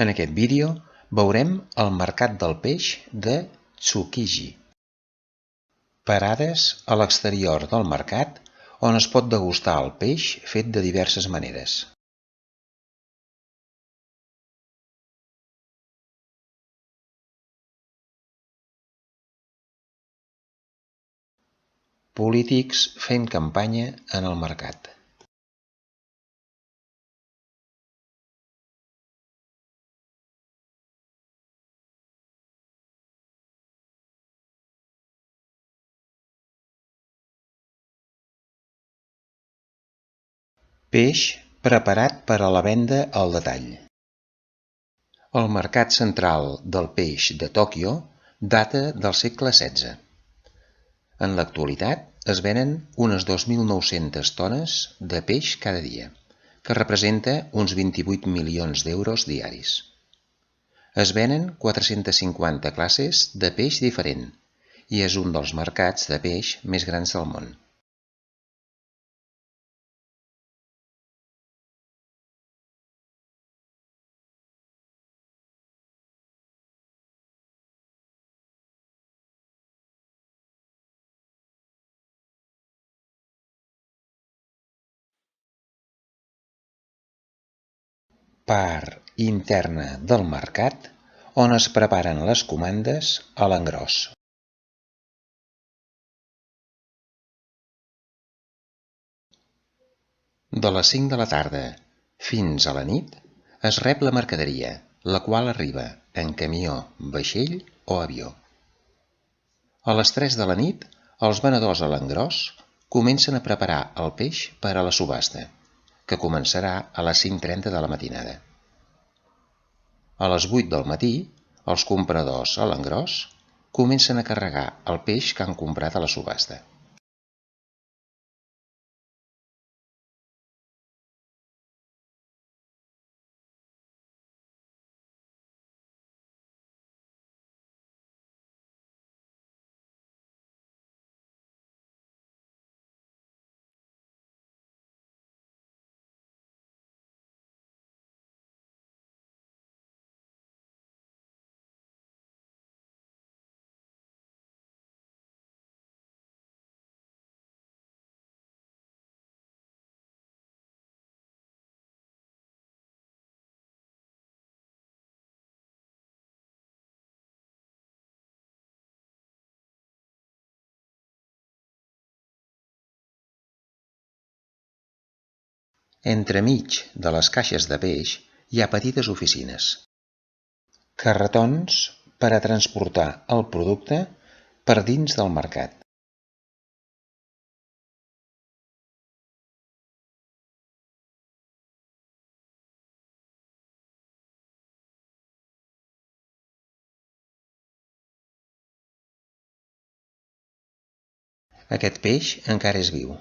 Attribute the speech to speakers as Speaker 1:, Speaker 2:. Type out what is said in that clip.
Speaker 1: En aquest vídeo veurem el mercat del peix de Tsukiji. Parades a l'exterior del mercat on es pot degustar el peix fet de diverses maneres. Polítics fent campanya en el mercat. Peix preparat per a la venda al detall. El mercat central del peix de Tòquio data del segle XVI. En l'actualitat es venen unes 2.900 tones de peix cada dia, que representa uns 28 milions d'euros diaris. Es venen 450 classes de peix diferent i és un dels mercats de peix més grans del món. Part interna del mercat on es preparen les comandes a l'engròs. De les 5 de la tarda fins a la nit es rep la mercaderia, la qual arriba en camió, vaixell o avió. A les 3 de la nit, els venedors a l'engròs comencen a preparar el peix per a la subhasta, que començarà a les 5:30 de la matinada. A les 8 del matí, els compradors a l'engròs comencen a carregar el peix que han comprat a la subhasta. Entremig de les caixes de peix hi ha petites oficines. Carretons per a transportar el producte per dins del mercat. Aquest peix encara és viu.